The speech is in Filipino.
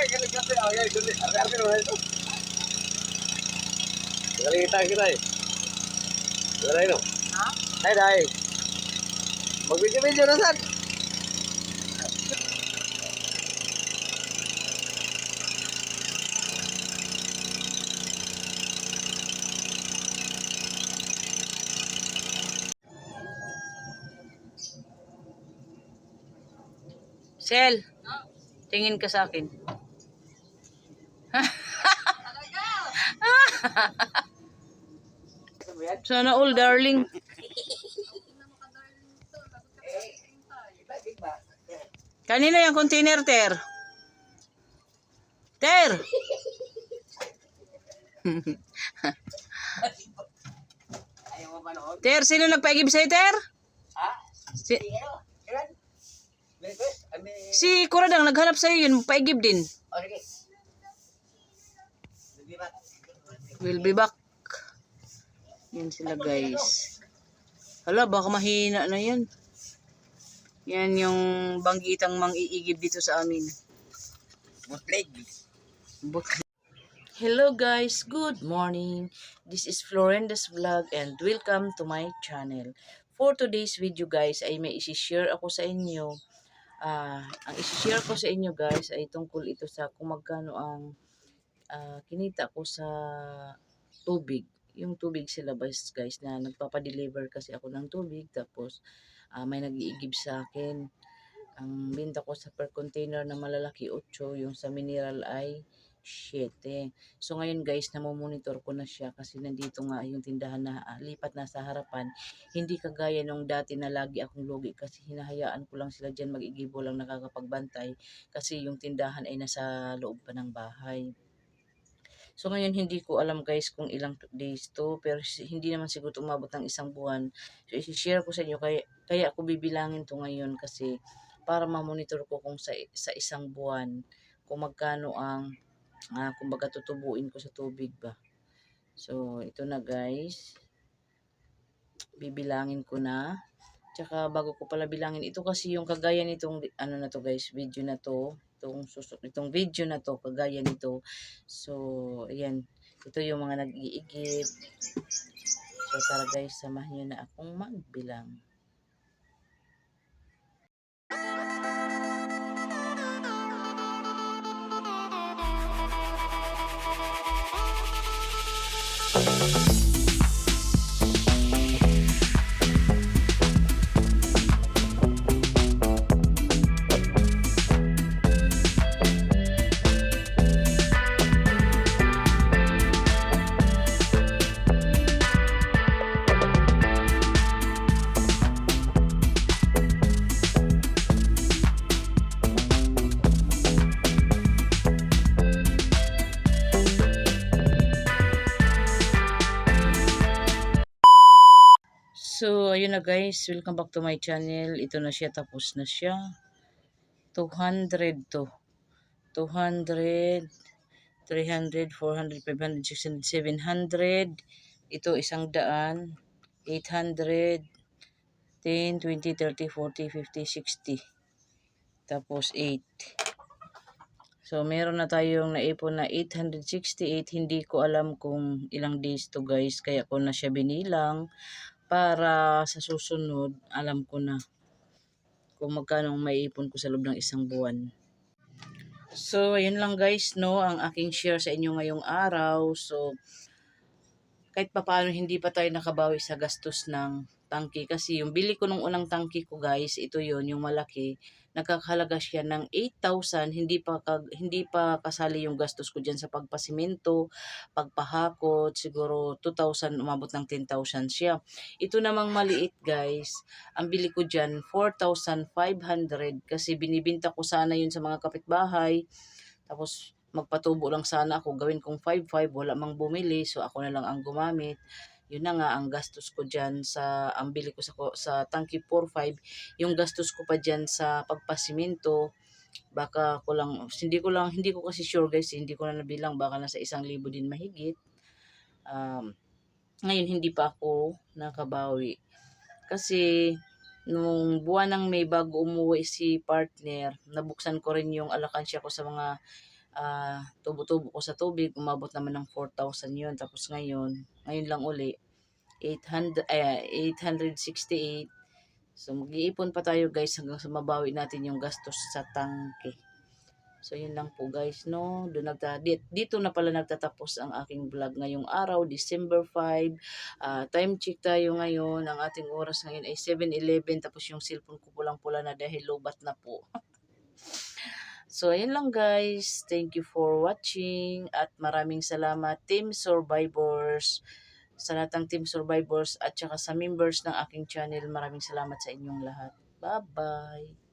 Kalita kita eh. Wala no. Ha? Ay dai. Magbidyo-video na sad. Sel, tingin ka sa akin. Sana all, darling. Kanina yung container, Ter. Ter! Ter, sino nagpaigib sa'yo, Ter? Si Kuradang naghanap sa'yo yun, paigib din. We'll be back. Yan sila, guys. Hala, baka mahina na yan. Yan yung banggitang mang-iigib dito sa amin. Hello guys, good morning. This is Florenda's Vlog and welcome to my channel. For today's video guys, ay may isi-share ako sa inyo. Ang isi-share ko sa inyo guys ay tungkol ito sa kung magkano ang kinita ko sa tubig. Yung tubig sila guys na nagpapadeliver kasi ako ng tubig. Tapos may nag-iigib sa akin. Ang binta ko sa per container na malalaki 8, yung sa mineral ay 7. So ngayon guys, namomonitor ko na siya kasi nandito nga yung tindahan na lipat na sa harapan. Hindi kagaya nung dati na lagi akong lugi kasi hinahayaan ko lang sila dyan mag-igibo lang nakakapagbantay kasi yung tindahan ay nasa loob pa ng bahay. So ngayon hindi ko alam guys kung ilang days to, pero hindi naman siguro umabot ng 1 buwan. So i-share ko sa inyo kaya ako bibilangin to ngayon kasi para ma-monitor ko kung sa 1 buwan kung magkano ang kumbaga tutubuin ko sa tubig ba. So ito na guys. Bibilangin ko na. Tsaka bago ko pala bilangin, ito kasi yung kagaya nitong ano na to guys, video na to. Itong video na to, kagaya nito. So, ayan. Ito yung mga nag-iigib. So, tara guys, samahan nyo na akong magbilang. So, ayun na guys, welcome back to my channel. Ito na siya, tapos na siya. 200 to. 200, 300, 400, 500, 600, 700. Ito 100, 800, 10, 20, 30, 40, 50, 60. Tapos 8. So, meron na tayong naipon na 868. Hindi ko alam kung ilang days to guys. Kaya ko na siya binilang. Para sa susunod, alam ko na kung magkano maiipon ko sa loob ng 1 buwan. So, ayun lang guys, no, ang aking share sa inyo ngayong araw. So, kahit papaano hindi pa tayo nakabawi sa gastos ng tangke. Kasi yung bili ko nung unang tangke ko guys, ito yon yung malaki. Nagkakahalaga siya ng 8,000, hindi pa kasali yung gastos ko diyan sa pagpasimento, pagpahakot, siguro 2,000, umabot ng 10,000 siya. Ito namang maliit guys, ang bili ko diyan 4,500 kasi binibenta ko sana yun sa mga kapitbahay. Tapos magpatubo lang sana ako, gawin kong 5,500, wala mang bumili, so ako na lang ang gumamit. Yun na nga ang gastos ko diyan sa ang bili ko sa tangki 4,500, yung gastos ko pa diyan sa pagpasimento baka hindi ko kasi sure guys, hindi ko na nabilang, baka nasa 1,000 din mahigit. Ngayon hindi pa ako nakabawi kasi nung buwan ng May bago umuwi si partner, nabuksan ko rin yung alakansya ko sa mga tubo-tubo ko sa tubig, umabot naman ng 4,000 yun. Tapos ngayon lang uli, 868. So, mag-iipon pa tayo guys hanggang sa mabawi natin yung gastos sa tangke. So, yun lang po guys, no? Dito na pala nagtatapos ang aking vlog ngayong araw, December 5. Time check tayo ngayon. Ang ating oras ngayon ay 7:11. Tapos yung cellphone ko pulang-pula na dahil lobat na po. So, ayun lang guys. Thank you for watching. At maraming salamat Team Survivors. Sa lahat ng Team Survivors at saka sa members ng aking channel. Maraming salamat sa inyong lahat. Bye-bye.